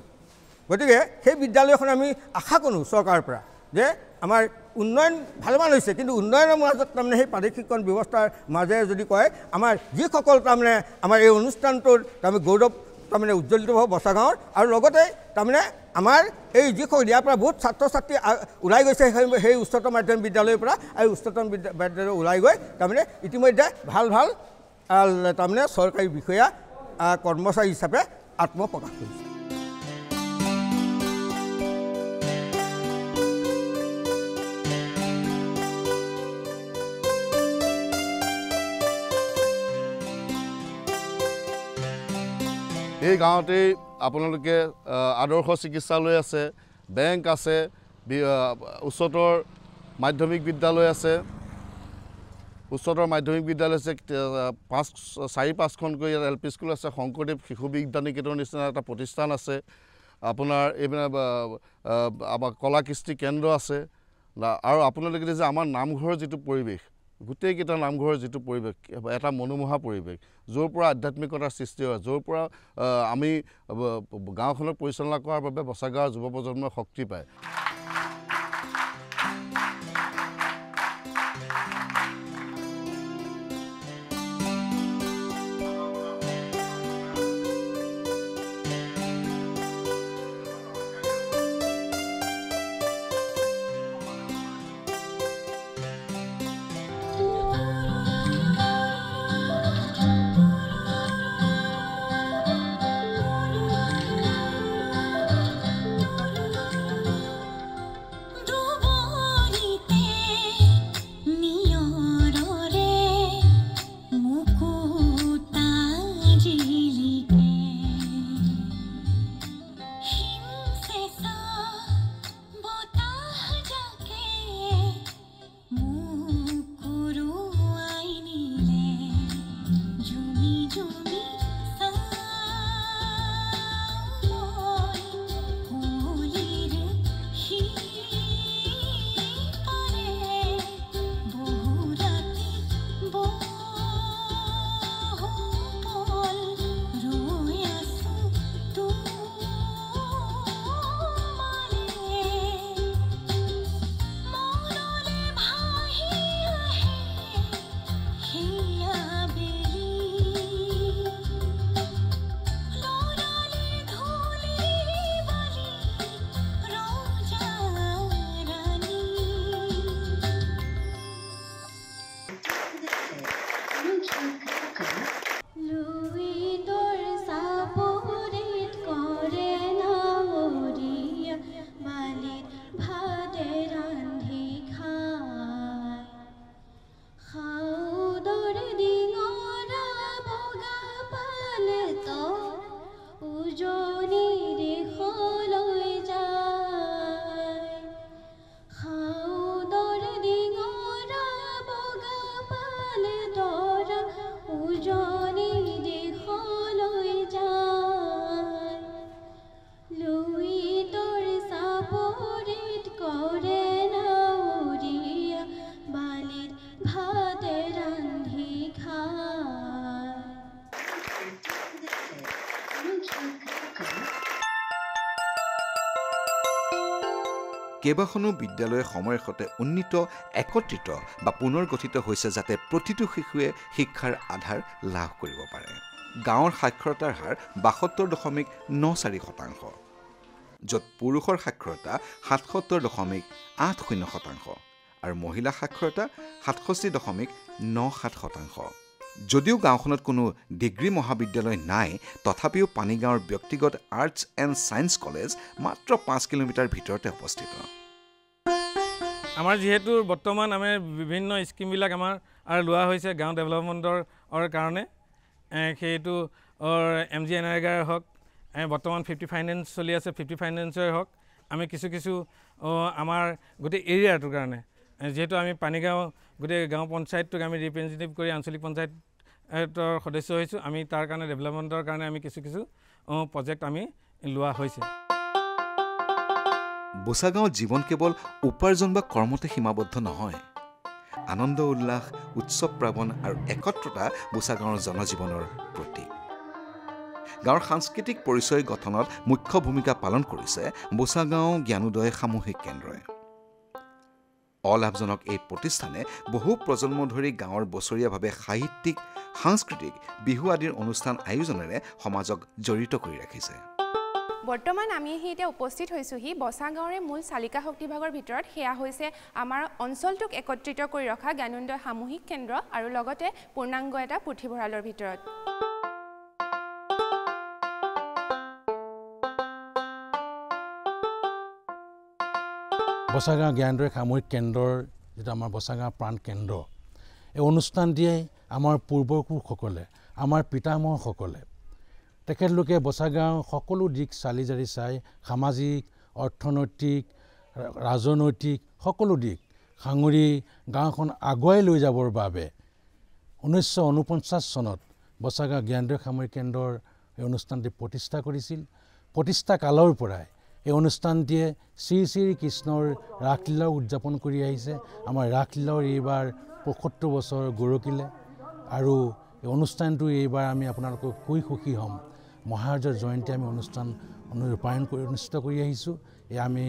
গতিকে সেই বিদ্যালয়খন আমি আশা কৰোঁ চৰকাৰৰ পৰা যে আমাৰ উন্নয়ন ভালমান হৈছে, কিন্তু উন্নয়নৰ মাজত তাৰমানে সেই পাৰিশীকৰণ ব্যৱস্থাৰ মাজেৰে যদি কয়, আমাৰ যিসকল তাৰমানে আমাৰ এই অনুষ্ঠানটোৰ তাৰমানে গৌৰৱ তাৰমানে উজ্জ্বলিত হ'ব বছাগাঁৱৰ, আৰু লগতে তাৰমানে আমাৰ এই যিসকল ইয়াৰ পৰা বহুত ছাত্ৰ ছাত্ৰী ওলাই গৈছে সেই উচ্চতৰ মাধ্যমিক বিদ্যালয়ৰ পৰা, আৰু উচ্চতৰ বিদ্যালয় ওলাই গৈ তাৰমানে ইতিমধ্যে ভাল ভাল তাৰমানে চৰকাৰী বিষয়া কৰ্মচাৰী হিচাপে আত্মপ্ৰকাশ কৰিছে। এই গাঁৱতেই আপোনালোকে আদৰ্শ চিকিৎসালয় আছে, বেংক আছে, উচ্চতৰ মাধ্যমিক বিদ্যালয় আছে, উচ্চতৰ মাধ্যমিক বিদ্যালয় আছে, 4-5খনকৈ ইয়াত LP স্কুল আছে, শংকৰদেৱ শিশু বিজ্ঞান নিকেতনৰ নিচিনা এটা প্ৰতিষ্ঠান আছে, আপোনাৰ এইবিলাক আমাৰ কলা কৃষ্টি কেন্দ্ৰ আছে, আৰু আপোনালোকে যে আমাৰ নামঘৰৰ যিটো পৰিৱেশ, গোটেইকেইটা নামঘৰৰ যিটো পৰিৱেশ, এটা মনোমোহা পৰিৱেশ, য'ৰ পৰা আধ্যাত্মিকতাৰ সৃষ্টি হয়, য'ৰ পৰা আমি গাঁওখনক পৰিচালনা কৰাৰ বাবে বছাগাঁৱৰ যুৱ প্ৰজন্মই শক্তি পায়। কেইবাখনো বিদ্যালয় সময়ৰ সৈতে উন্নীত একত্ৰিত বা পুনৰ্গঠিত হৈছে যাতে প্ৰতিটো শিশুৱে শিক্ষাৰ আধাৰ লাভ কৰিব পাৰে গাঁৱৰ সাক্ষৰতাৰ হাৰ ৭২.৯৪%, য'ত পুৰুষৰ সাক্ষৰতা ৭৭.৮০% আৰু মহিলা সাক্ষৰতা ৬৭.৯৭%। যদিও গাঁওখনত কোনো ডিগ্ৰী মহাবিদ্যালয় নাই তথাপিও পানীগাঁৱৰ ব্যক্তিগত আৰ্টছ এণ্ড ছায়েন্স কলেজ মাত্ৰ ৫ কিলোমিটাৰ ভিতৰতে অৱস্থিত। আমাৰ যিহেতু বৰ্তমান আমাৰ বিভিন্ন স্কিমবিলাক আমাৰ আৰু লোৱা হৈছে গাঁও ডেভেলপমেণ্টৰ কাৰণে সেইটো MGNREGAৰ হওক বৰ্তমান 50 ফাইনেন্স চলি আছে 50 ফাইনেন্সৰ হওক আমি কিছু আমাৰ গোটেই এৰিয়াটোৰ কাৰণে যেহেতু আমি পানীগাঁও গোটেই গাঁও পঞ্চায়তটোক আমি ৰিপ্ৰেজেণ্টেটিভ কৰি আঞ্চলিক পঞ্চায়তৰ সদস্য হৈছোঁ আমি তাৰ কাৰণে ডেভেলপমেণ্টৰ কাৰণে আমি কিছু প্ৰজেক্ট আমি লোৱা হৈছে। বোচাগাঁৱৰ জীৱন কেৱল উপাৰ্জন বা কৰ্মতে সীমাবদ্ধ নহয়। আনন্দ উল্লাস উৎসৱ প্ৰাৱণ আৰু একত্ৰতা বোচাগাঁৱৰ জনজীৱনৰ প্ৰতীক। গাঁৱৰ সাংস্কৃতিক পৰিচয় গঠনত মুখ্য ভূমিকা পালন কৰিছে বোচাগাঁও জ্ঞানোদয় সামূহিক কেন্দ্ৰই। অলাভজনক এই প্ৰতিষ্ঠানে বহু প্ৰজন্ম ধৰি গাঁৱৰ বছৰীয়াভাৱে সাহিত্যিক সাংস্কৃতিক বিহু আদিৰ অনুষ্ঠান আয়োজনেৰে সমাজক জড়িত কৰি ৰাখিছে। বৰ্তমান আমি এতিয়া উপস্থিত হৈছোহি বচাগাঁৱৰে মূল চালিকা শক্তি ভাগৰ ভিতৰত সেয়া হৈছে আমাৰ অঞ্চলটোক একত্ৰিত কৰি ৰখা জ্ঞানোদয় সামূহিক কেন্দ্ৰ আৰু লগতে পূৰ্ণাংগ এটা পুথিভঁৰালৰ ভিতৰত। বচাগাঁও জ্ঞানোদয় সামূহিক কেন্দ্ৰৰ যিটো আমাৰ বচাগাঁও প্ৰাণ কেন্দ্ৰ এই অনুষ্ঠানটিয়ে আমাৰ পূৰ্বপুৰুষসকলে আমাৰ পিতামহসকলে তেখেতলোকে বচাগাঁও সকলো দিশ চালি জাৰি চাই সামাজিক অৰ্থনৈতিক ৰাজনৈতিক সকলো দিশ সাঙুৰি গাঁওখন আগুৱাই লৈ যাবৰ বাবে 1949 চনত বচাগাঁও জ্ঞানোদয় সামূহিক কেন্দ্ৰৰ এই অনুষ্ঠানটি প্ৰতিষ্ঠা কৰিছিল। প্ৰতিষ্ঠা কালৰ পৰাই এই অনুষ্ঠানটিয়ে শ্ৰী শ্ৰী কৃষ্ণৰ ৰাসলীলাও উদযাপন কৰি আহিছে। আমাৰ ৰাসলীলাও এইবাৰ ৭৫ বছৰ গৰকিলে আৰু এই অনুষ্ঠানটো এইবাৰ আমি আপোনালোকক কৈ সুখী হ'ম। মহাৰাজৰ জয়ন্তী আমি অনুষ্ঠান ৰূপায়ণ কৰি অনুষ্ঠিত কৰি আহিছোঁ। এই আমি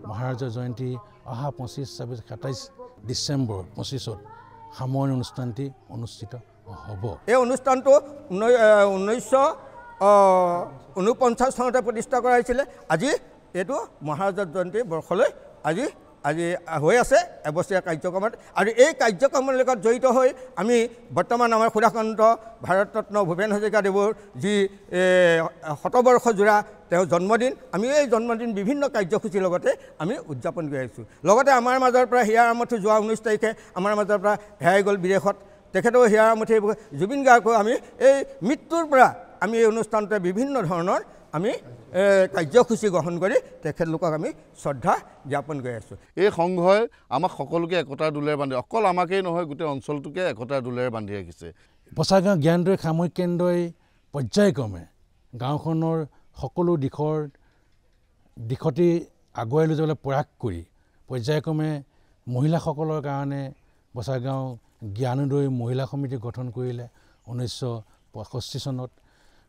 মহাৰাজৰ জয়ন্তী অহা 25, 26, 27 ডিচেম্বৰ 25ত সামৰণি অনুষ্ঠানটি অনুষ্ঠিত হ'ব। এই অনুষ্ঠানটো 1949 চনতে প্ৰতিষ্ঠা কৰা হৈছিলে। আজি এইটো মহাৰাজৰ জয়ন্তী বৰ্ষলৈ আজি হৈ আছে এবছৰীয়া কাৰ্যক্ৰমত আৰু এই কাৰ্যক্ৰমৰ লগত জড়িত হৈ আমি বৰ্তমান আমাৰ সুধাকান্ত ভাৰতৰত্ন ভূপেন হাজৰিকাদেৱৰ যি শতবৰ্ষজোৰা তেওঁৰ জন্মদিন আমি এই জন্মদিন বিভিন্ন কাৰ্যসূচীৰ লগতে আমি উদযাপন কৰি আহিছোঁ। লগতে আমাৰ মাজৰ পৰা হিয়াৰ আমঠু যোৱা 19 তাৰিখে আমাৰ মাজৰ পৰা হেৰাই গ'ল বিদেশত। তেখেতেও হিয়াৰ আমঠু জুবিন গাৰ্গকো আমি এই মৃত্যুৰ পৰা আমি এই অনুষ্ঠানতে বিভিন্ন ধৰণৰ আমি কাৰ্যসূচী গ্ৰহণ কৰি তেখেতলোকক আমি শ্ৰদ্ধা জ্ঞাপন কৰি আছোঁ। এই সংঘই আমাক সকলোকে একতাৰ দোলেৰে বান্ধি অকল আমাকেই নহয় গোটেই অঞ্চলটোকে একতাৰ দোলেৰে বান্ধি ৰাখিছে। বচাগাঁও জ্ঞানোদয় সামূহিক কেন্দ্ৰই পৰ্যায়ক্ৰমে গাঁওখনৰ সকলো দিশতেই আগুৱাই লৈ যাবলৈ প্ৰয়াস কৰি পৰ্যায়ক্ৰমে মহিলাসকলৰ কাৰণে বচাগাঁও জ্ঞানোদয় মহিলা সমিতি গঠন কৰিলে 1965 চনত।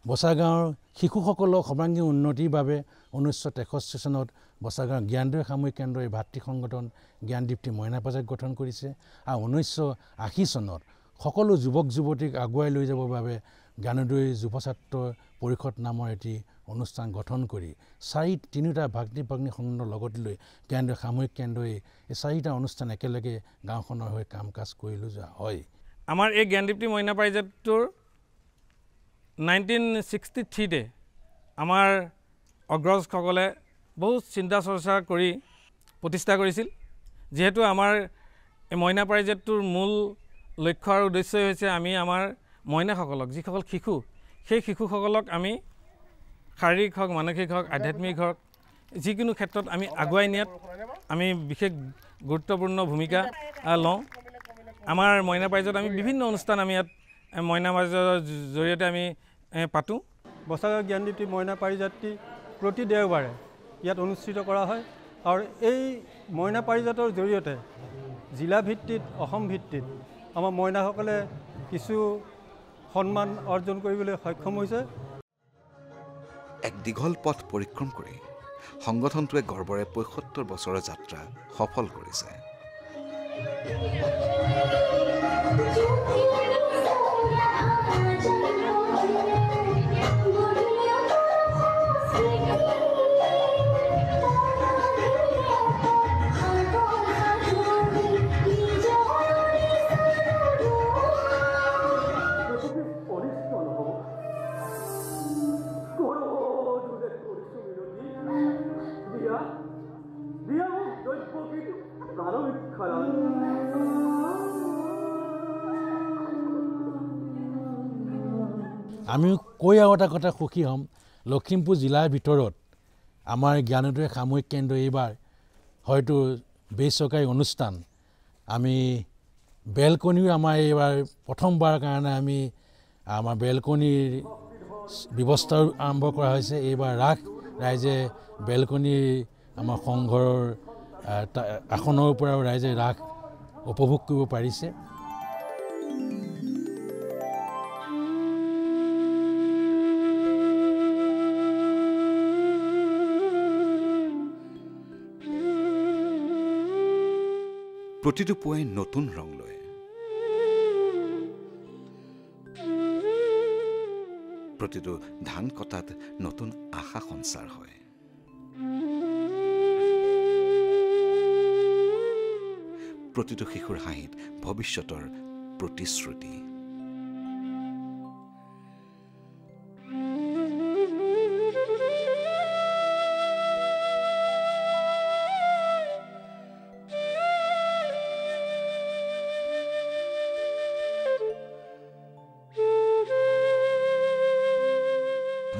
বচাগাঁৱৰ শিশুসকলৰ সৰ্বাংগী উন্নতিৰ বাবে 1963 চনত বচাগাঁও জ্ঞানোদয় সামূহিক কেন্দ্ৰই ভাতৃ সংগঠন জ্ঞানদীপ্তি মইনা প্ৰজেক্ট গঠন কৰিছে আৰু 1980 চনত সকলো যুৱক যুৱতীক আগুৱাই লৈ যাবৰ বাবে জ্ঞানোদয় যুৱ ছাত্ৰ পৰিষদ নামৰ এটি অনুষ্ঠান গঠন কৰি তিনিটা ভাতৃ ভগ্নী সংগঠনৰ লগত লৈ জ্ঞানোদয় সামূহিক কেন্দ্ৰই এই 4টা অনুষ্ঠান একেলগে গাঁওখনৰ হৈ কাম কাজ কৰি লৈ যোৱা হয়। আমাৰ এই জ্ঞানদীপ্তি মইনা পাৰিজাতটোৰ 1963 আমাৰ অগ্ৰজসকলে বহুত চিন্তা চৰ্চা কৰি প্ৰতিষ্ঠা কৰিছিল। যিহেতু আমাৰ এই মইনা পাৰিজাতটোৰ মূল লক্ষ্য আৰু উদ্দেশ্যই হৈছে আমি আমাৰ মইনাসকলক যিসকল শিশু সেই শিশুসকলক আমি শাৰীৰিক হওক মানসিক হওক আধ্যাত্মিক হওক যিকোনো ক্ষেত্ৰত আমি আগুৱাই নিয়াত আমি বিশেষ গুৰুত্বপূৰ্ণ ভূমিকা লওঁ। আমাৰ মইনা পাৰিজাত আমি বিভিন্ন অনুষ্ঠান আমি ইয়াত মইনা পাৰিজাতৰ জৰিয়তে আমি পাতোঁ। বছাগাঁও জ্ঞানদীপ্তি মইনা পাৰিজাতটি প্ৰতি দেওবাৰে ইয়াত অনুষ্ঠিত কৰা হয় আৰু এই মইনা পাৰিজাতৰ জৰিয়তে জিলা ভিত্তিত অসম ভিত্তিত আমাৰ মইনাসকলে কিছু সন্মান অৰ্জন কৰিবলৈ সক্ষম হৈছে। এক দীঘল পথ পৰিক্ৰম কৰি সংগঠনটোৱে গৰ্বৰে ৭৫ বছৰৰ যাত্ৰা সফল কৰিছে। আমি কৈ আৰু এটা কথা সুখী হ'ম, লখিমপুৰ জিলাৰ ভিতৰত আমাৰ জ্ঞানোদয় সামূহিক কেন্দ্ৰ এইবাৰ হয়তো বেচৰকাৰী অনুষ্ঠান আমি বেলকনিও আমাৰ এইবাৰ প্ৰথমবাৰ কাৰণে আমি আমাৰ বেলকনিৰ ব্যৱস্থাও আৰম্ভ কৰা হৈছে। এইবাৰ ৰাস ৰাইজে বেলকনিৰ আমাৰ সংঘৰ আসনৰ পৰাও ৰাইজে ৰাস উপভোগ কৰিব পাৰিছে। প্ৰতিটো পুৱাই নতুন ৰং লয়, প্ৰতিটো ধান কটাত নতুন আশা সঞ্চাৰ হয়। প্ৰতিটো শিশুৰ হাঁহিত ভৱিষ্যতৰ প্ৰতিশ্ৰুতি।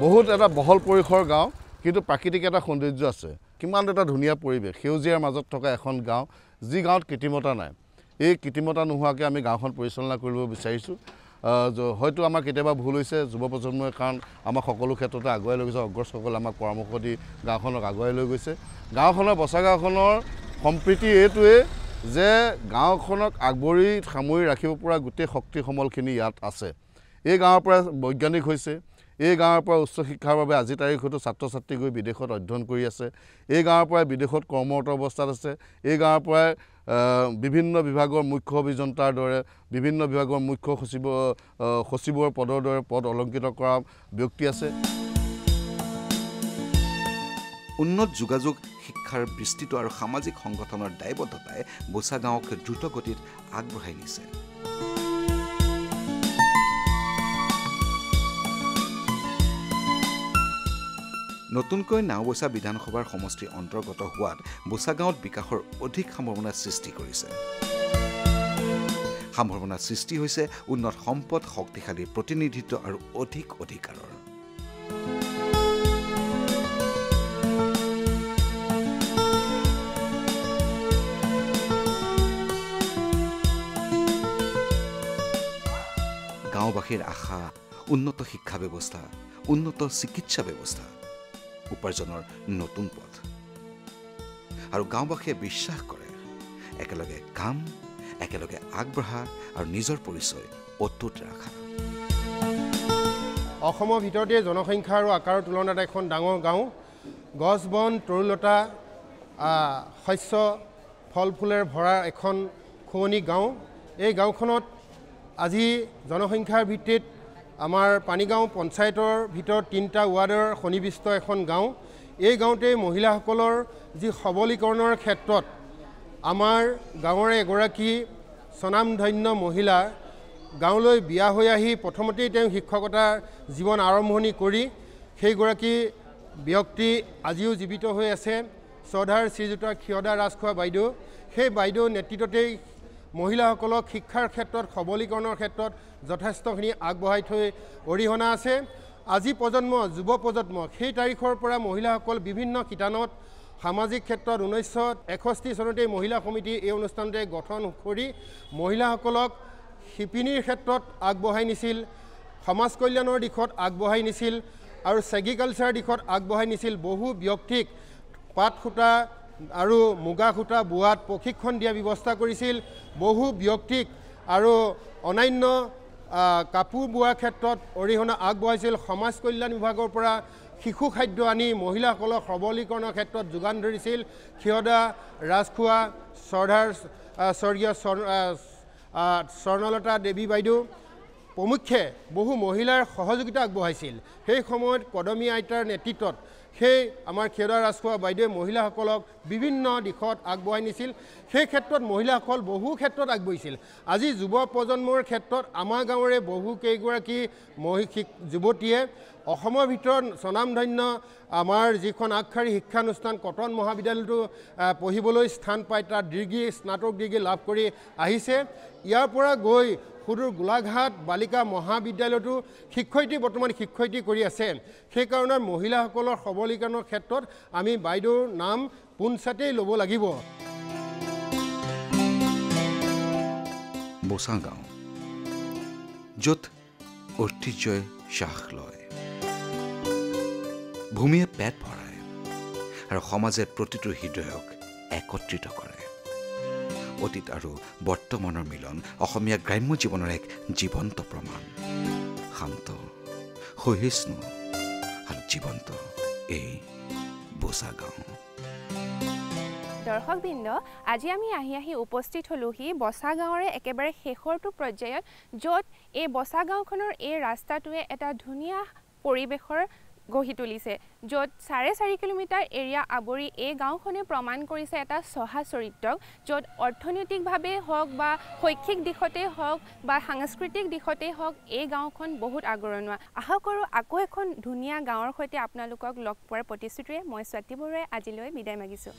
বহুত এটা বহল পৰিসৰ গাঁও, কিন্তু প্ৰাকৃতিক এটা সৌন্দৰ্য আছে। কিমান এটা ধুনীয়া পৰিৱেশ, সেউজীয়াৰ মাজত থকা এখন গাঁও, যি গাঁৱত কৃত্ৰিমতা নাই। এই কৃত্ৰিমতা নোহোৱাকৈ আমি গাঁওখন পৰিচালনা কৰিব বিচাৰিছোঁ। হয়তো আমাৰ কেতিয়াবা ভুল হৈছে যুৱ প্ৰজন্মই, কাৰণ আমাক সকলো ক্ষেত্ৰতে আগুৱাই লৈ গৈছে। অগ্ৰজসকলে আমাক পৰামৰ্শ দি গাঁওখনক আগুৱাই লৈ গৈছে। গাঁওখনৰ বছাগাঁওখনৰ সম্প্ৰীতি এইটোৱে যে গাঁওখনক আগবঢ়ি সামৰি ৰাখিব পৰা গোটেই শক্তি সমলখিনি ইয়াত আছে। এই গাঁৱৰ পৰা বৈজ্ঞানিক হৈছে, এই গাঁৱৰ পৰা উচ্চ শিক্ষাৰ বাবে আজি তাৰিখতো ছাত্ৰ ছাত্ৰী গৈ বিদেশত অধ্যয়ন কৰি আছে। এই গাঁৱৰ পৰাই বিদেশত কৰ্মৰত অৱস্থাত আছে। এই গাঁৱৰ পৰাই বিভিন্ন বিভাগৰ মুখ্য অভিযন্তাৰ দৰে, বিভিন্ন বিভাগৰ মুখ্য সচিবৰ পদৰ দৰে পদ অলংকৃত কৰা ব্যক্তি আছে। উন্নত যোগাযোগ, শিক্ষাৰ বিস্তৃত আৰু সামাজিক সংগঠনৰ দায়বদ্ধতাই বোচা গাঁৱক দ্ৰুত গতিত আগবঢ়াই নিছে। নতুনকৈ নাওবৈচা বিধানসভাৰ সমষ্টিৰ অন্তৰ্গত হোৱাত বোচা গাঁৱত বিকাশৰ অধিক সম্ভাৱনাৰ সৃষ্টি কৰিছে। সম্ভাৱনাৰ সৃষ্টি হৈছে উন্নত সম্পদ, শক্তিশালী প্ৰতিনিধিত্ব আৰু অধিক অধিকাৰৰ। গাঁওবাসীৰ আশা উন্নত শিক্ষা ব্যৱস্থা, উন্নত চিকিৎসা ব্যৱস্থা, উপাৰ্জনৰ নতুন পথ। আৰু গাঁওবাসীয়ে বিশ্বাস কৰে একেলগে কাম, একেলগে আগবঢ়া আৰু নিজৰ পৰিচয় অটুট ৰখা। অসমৰ ভিতৰতে জনসংখ্যা আৰু আকাৰৰ তুলনাত এখন ডাঙৰ গাঁও, গছ বন তৰুলতা শস্য ফল ফুলেৰে ভৰা এখন শুৱনি গাঁও। এই গাঁওখনত আজি জনসংখ্যাৰ ভিত্তিত আমাৰ পানীগাঁও পঞ্চায়তৰ ভিতৰত 3টা ৱাৰ্ডৰ সন্নিৱিষ্ট এখন গাঁও। এই গাঁৱতে মহিলাসকলৰ যি সবলীকৰণৰ ক্ষেত্ৰত আমাৰ গাঁৱৰে এগৰাকী স্বনামধন্য মহিলা গাঁৱলৈ বিয়া হৈ আহি প্ৰথমতেই তেওঁ শিক্ষকতাৰ জীৱন আৰম্ভণি কৰি সেইগৰাকী ব্যক্তি আজিও জীৱিত হৈ আছে, শ্ৰদ্ধাৰ শ্ৰীযুত ক্ষীয়দা ৰাজখোৱা বাইদেউ। সেই বাইদেউ নেতৃত্বতেই মহিলাসকলক শিক্ষাৰ ক্ষেত্ৰত সবলীকৰণৰ ক্ষেত্ৰত যথেষ্টখিনি আগবঢ়াই থৈ অৰিহণা আছে। আজি প্ৰজন্ম যুৱ প্ৰজন্ম সেই তাৰিখৰ পৰা মহিলাসকল বিভিন্ন শিতানত সামাজিক ক্ষেত্ৰত 1961 চনতেই মহিলা সমিতি এই অনুষ্ঠানতে গঠন কৰি মহিলাসকলক শিপিনীৰ ক্ষেত্ৰত আগবঢ়াই নিছিল, সমাজ কল্যাণৰ দিশত আগবঢ়াই নিছিল আৰু ছেগ্ৰিকালচাৰ দিশত আগবঢ়াই নিছিল। বহু ব্যক্তিক পাট সূতা আৰু মুগা সূতা বোৱাত প্ৰশিক্ষণ দিয়াৰ ব্যৱস্থা কৰিছিল। বহু ব্যক্তিক আৰু অন্যান্য কাপোৰ বোৱাৰ ক্ষেত্ৰত অৰিহণা আগবঢ়াইছিল। সমাজ কল্যাণ বিভাগৰ পৰা শিশু খাদ্য আনি মহিলাসকলক সবলীকৰণৰ ক্ষেত্ৰত যোগান ধৰিছিল। ক্ষীয়দা ৰাজখোৱা, শ্ৰদ্ধাৰ স্বৰ্গীয় স্বৰ্ণলতা দেৱী বাইদেউ প্ৰমুখ্যে বহু মহিলাৰ সহযোগিতা আগবঢ়াইছিল। সেই সময়ত কদমী আইতাৰ নেতৃত্বত সেই আমাৰ ক্ষীয়দা ৰাজখোৱা বাইদেৱে মহিলাসকলক বিভিন্ন দিশত আগবঢ়াই নিছিল। সেই ক্ষেত্ৰত মহিলাসকল বহু ক্ষেত্ৰত আগবাঢ়িছিল। আজি যুৱ প্ৰজন্মৰ ক্ষেত্ৰত আমাৰ গাঁৱৰে বহু কেইগৰাকী যুৱতীয়ে অসমৰ ভিতৰত স্বনামধন্য আমাৰ যিখন আগশাৰী শিক্ষানুষ্ঠান কটন মহাবিদ্যালয়তো পঢ়িবলৈ স্থান পাই তাত স্নাতক ডিগ্ৰী লাভ কৰি আহিছে। ইয়াৰ পৰা গৈ সুদূৰ গোলাঘাট বালিকা মহাবিদ্যালয়তো বৰ্তমান শিক্ষয়িত্ৰী কৰি আছে। সেইকাৰণে মহিলাসকলৰ সবলীকৰণৰ ক্ষেত্ৰত আমি বাইদেউৰ নাম পোনছাতেই ল'ব লাগিব। বচা গাঁও য'ত ঐতিহ্যই শ্বাস লয়, ভূমিয়ে পেট ভৰায় আৰু সমাজে প্ৰতিটো হৃদয়ক একত্ৰিত কৰে। অতীত আৰু বৰ্তমানৰ মিলন অসমীয়া গ্ৰাম্য জীৱনৰ এক জীৱন্ত প্ৰমাণ। শান্ত, সহিষ্ণু আৰু জীৱন্ত এই বচা গাঁও। দৰ্শকবৃন্দ, আজি আমি আহি উপস্থিত হলোহি বচা গাঁৱৰে একেবাৰে শেষৰটো পৰ্যায়ত, য'ত এই বচা গাঁওখনৰ এই ৰাস্তাটোৱে এটা ধুনীয়া পৰিৱেশৰ গঢ়ি তুলিছে, য'ত 4.5 কিলোমিটাৰ এৰিয়া আৱৰি এই গাঁওখনে প্ৰমাণ কৰিছে এটা চহা চৰিত্ৰক, য'ত অৰ্থনৈতিকভাৱে হওক বা শৈক্ষিক দিশতেই হওক বা সাংস্কৃতিক দিশতেই হওক এই গাঁওখন বহুত আগৰণুৱা। আশা কৰোঁ আকৌ এখন ধুনীয়া গাঁৱৰ সৈতে আপোনালোকক লগ পোৱাৰ প্ৰতিশ্ৰুতিৰে মই স্বাতি বৰুৱাই আজিলৈ বিদায় মাগিছোঁ।